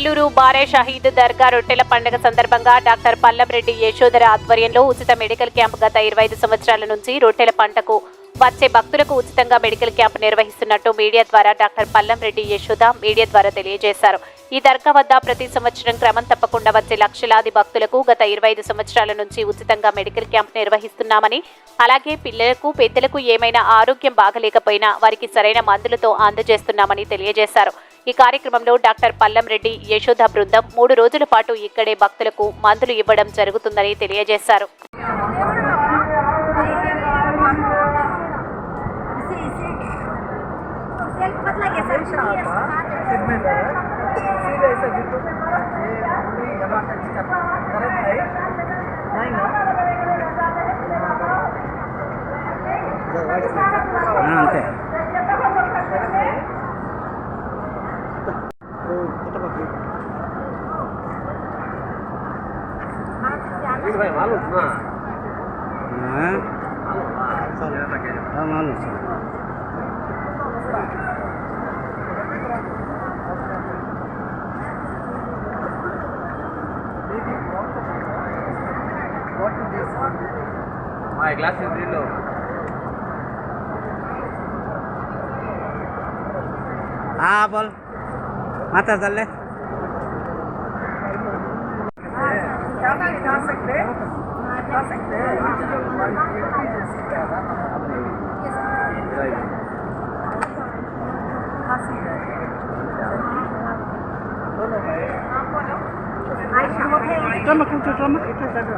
ఏలూరు బారే షహీద్ దర్గా రొట్టెల పండుగ సందర్భంగా డాక్టర్ పల్లంరెడ్డి యశోధర ఆధ్వర్యంలో ఉచిత మెడికల్ క్యాంప్ గత 25 సంవత్సరాల నుంచి రొట్టెల పంటకు వచ్చే భక్తులకు ఉచితంగా మెడికల్ క్యాంప్ నిర్వహిస్తున్నట్టు మీడియా ద్వారా డాక్టర్ పల్లంరెడ్డి యశోద మీడియా ద్వారా తెలియజేశారు. ఈ దర్గా వద్ద ప్రతి సంవత్సరం క్రమం తప్పకుండా వచ్చే లక్షలాది భక్తులకు గత 25 సంవత్సరాల నుంచి ఉచితంగా మెడికల్ క్యాంప్ నిర్వహిస్తున్నామని, అలాగే పిల్లలకు పెద్దలకు ఏమైనా ఆరోగ్యం బాగలేకపోయినా వారికి సరైన మందులతో అందజేస్తున్నామని తెలియజేశారు. ఈ కార్యక్రమంలో డాక్టర్ పల్లంరెడ్డి యశోద బృందం 3 రోజుల పాటు ఇక్కడే భక్తులకు మందులు ఇవ్వడం జరుగుతుందని తెలియజేశారు. అంతే My glass is very low. हाँ बोल माता चल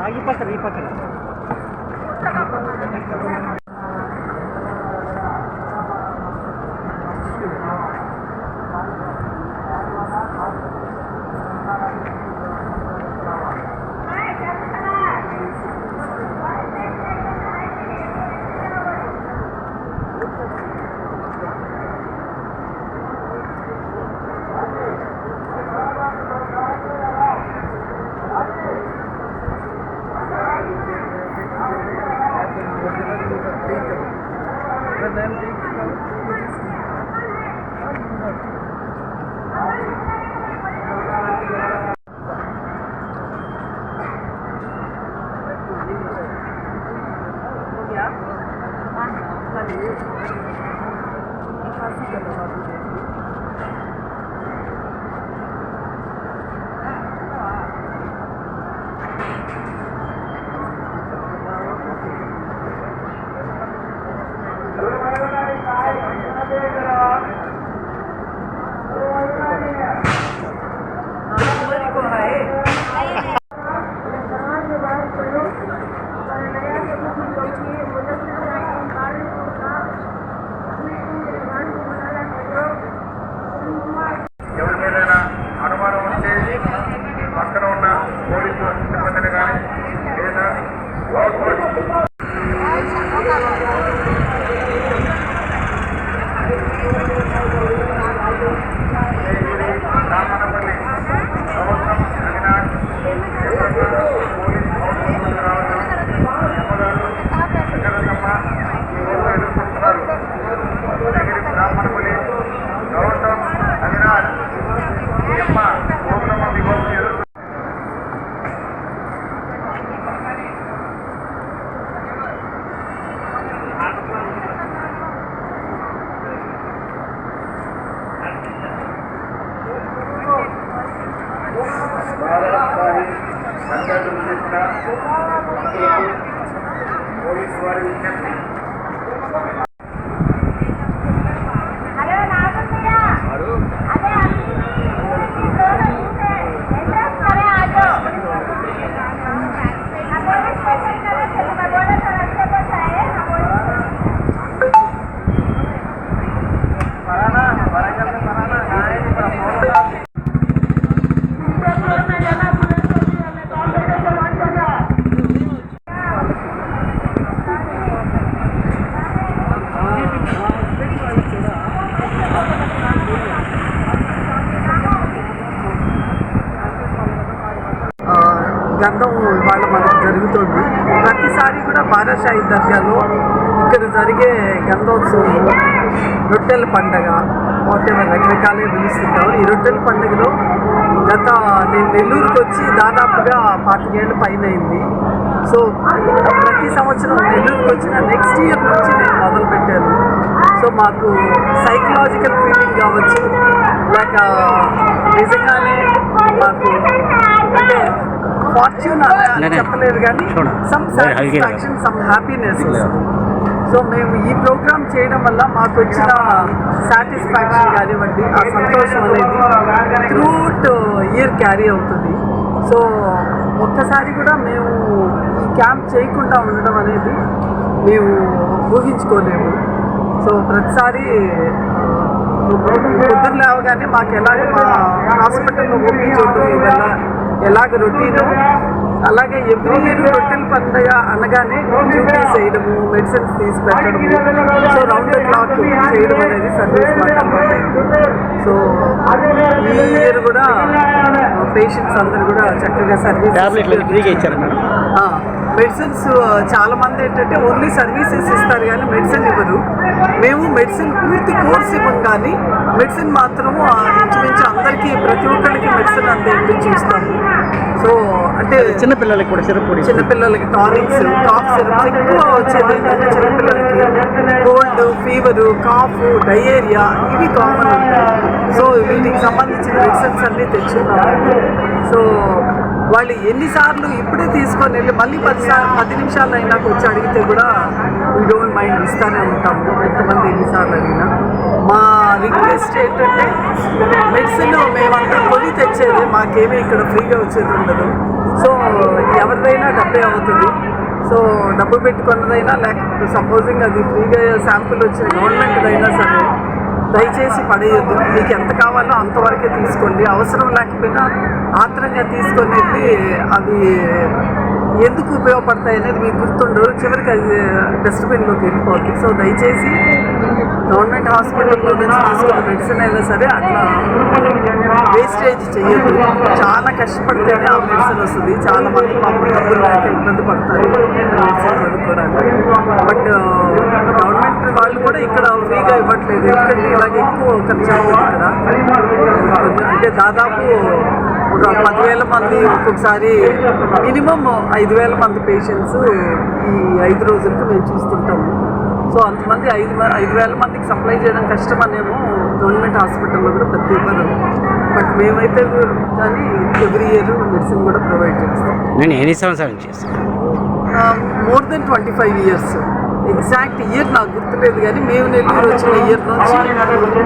आगे पकड़ పక్కన ఉన్న పోలీసు సిబ్బందిని కానీ లేదా రామనపల్లి ప్రభుత్వం అవినాష్ పోలీసు రావడం జగదమ్మ ఎదుర్కొంటున్నారు. రామనపల్లి ప్రభుత్వం అవినాష్ పోలీసు వారి విజ్ఞప్తి గంధం ఇవాళ మనకు జరుగుతుంది. ప్రతిసారి కూడా బారా షహీద్ దర్గాలో ఇక్కడ జరిగే గంధోత్సవం రొట్టెల పండగ వాటెవర్ రకరకాలుగా పిలుస్తుంటారు. ఈ రొట్టెల పండుగలో నేను నెల్లూరుకి వచ్చి దాదాపుగా 25 ఏళ్ళ పైన అయింది. సో ప్రతి సంవత్సరం నెల్లూరుకి వచ్చిన నెక్స్ట్ ఇయర్ నుంచి నేను మొదలుపెట్టాను. సో మాకు సైకలాజికల్ ఫీలింగ్ కావచ్చు, లేక నిజంగానే మాకు అంటే ఫార్చ్యూన్ అని చెప్పలేదు కానీ some satisfaction, some happiness. So మేము ఈ ప్రోగ్రామ్ చేయడం వల్ల మాకు వచ్చిన సాటిస్ఫాక్షన్ కానివ్వండి, ఆ సంతోషం అనేది త్రూఅవుట్ ఇయర్ క్యారీ అవుతుంది. సో ఒక్కసారి కూడా మేము ఈ క్యాంప్ చేయకుండా ఉండడం అనేది మేము ఊహించుకోలేము. సో ప్రతిసారి పొద్దున్న లేవగానే మాకు ఎలాగ మా హాస్పిటల్లో ఓపీ చూడడం ఇవల్ల ఎలాగ రొటీను, అలాగే ఎవ్రీ ఇయర్ రొటీన్ పండుగ అనగానే డ్యూటీస్ చేయడము, మెడిసిన్స్ తీసి పెట్టడము, సో రౌండ్ ద క్లాక్ చేయడం అనేది సర్వీస్ మాకు అలవాటైంది. సో ఈ ఇయర్ కూడా పేషెంట్స్ అందరు కూడా చక్కగా సర్వీస్ మెడిసిన్స్ చాలా మంది ఏంటంటే ఓన్లీ సర్వీసెస్ ఇస్తారు కానీ మెడిసిన్ ఇవ్వరు. మేము మెడిసిన్ పూర్తి కోర్స్ ఇవ్వం కానీ మెడిసిన్ మాత్రము ఇంచుమించు అందరికీ ప్రతి ఒక్కరికి మెడిసిన్ అందేట్టు చూస్తాము. సో అంటే చిన్నపిల్లలకి కూడా సిరప్, చిన్నపిల్లలకి టానిక్స్, కాఫ్ సిరప్స్ ఎక్కువ వచ్చేది ఏంటంటే చిన్నపిల్లలకి కోల్డ్, ఫీవరు, కాఫ్, డయేరియా ఇవి కామన్ ఉంటాయి. సో వీటికి సంబంధించిన మెడిసిన్స్ అన్నీ తెచ్చున్నాము. సో వాళ్ళు ఎన్నిసార్లు ఇప్పుడే తీసుకొని వెళ్ళి మళ్ళీ 10 నిమిషాలు అయినాక వచ్చి అడిగితే కూడా వీ డోంట్ మైండ్ ఇస్తూనే ఉంటాము, ఎంతమంది ఎన్నిసార్లు అడిగినా. మా రిక్వెస్ట్ ఏంటంటే మెడిసిన్ మేమంతా కొని తెచ్చేది, మాకేమీ ఇక్కడ ఫ్రీగా వచ్చేది ఉండదు. సో ఎవరిదైనా డబ్బే అవుతుంది. సో డబ్బు పెట్టుకున్నదైనా లేకపోతే సపోజింగ్ అది ఫ్రీగా శాంపుల్ వచ్చిన గవర్నమెంట్దైనా సరే దయచేసి పడేయద్దు. మీకు ఎంత కావాలో అంతవరకే తీసుకోండి. అవసరం లేకపోయినా ఆత్రంగా తీసుకొని వెళ్ళి అవి ఎందుకు ఉపయోగపడతాయి అనేది మీకు గుర్తుండదు, చివరికి అది డస్ట్బిన్లోకి వెళ్ళిపోతుంది. సో దయచేసి గవర్నమెంట్ హాస్పిటల్లో నుంచి తీసుకున్న మెడిసిన్ అయినా సరే అట్లా వేస్టేజ్ చేయొద్దు. చాలా కష్టపడితేనే ఆ మెడిసిన్ వస్తుంది. చాలా మంది పాపం డబ్బులు లేక ఇబ్బంది పడతారు మెడిసిన్ కొనుక్కోవడానికి. బట్ గవర్నమెంట్ వాళ్ళు కూడా ఇక్కడ ఫ్రీగా ఇవ్వట్లేదు, ఎందుకంటే ఇలాగ ఎక్కువ ఖర్చు అవుతుంది ఇక్కడ. అంటే దాదాపు ఒక 10,000 మంది, ఒక్కొక్కసారి మినిమం 5,000 మంది పేషెంట్స్ ఈ 5 రోజులకు మేము చూస్తుంటాము. సో అంతమంది 5,000 మందికి సప్లై చేయడం కష్టమనేమో గవర్నమెంట్ హాస్పిటల్లో కూడా ప్రతి ఇవ్వరు. బట్ మేమైతే కానీ ఎవ్రీ ఇయర్ మెడిసిన్ కూడా ప్రొవైడ్ చేస్తాం. నేను ఎన్ని సంవత్సరాలు చేస్తాను? More than 25 years. Exact year నాకు గుర్తులేదు కానీ మేము నెల్లూరు వచ్చిన ఇయర్ నుంచి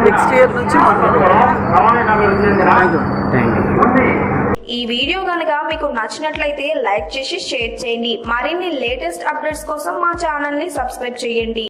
నెక్స్ట్ ఇయర్ నుంచి ఈ వీడియో కనుక మీకు నచ్చినట్లయితే లైక్ చేసి షేర్ చేయండి. మరిన్ని లేటెస్ట్ అప్డేట్స్ కోసం మా ఛానల్ ని సబ్స్క్రైబ్ చేయండి.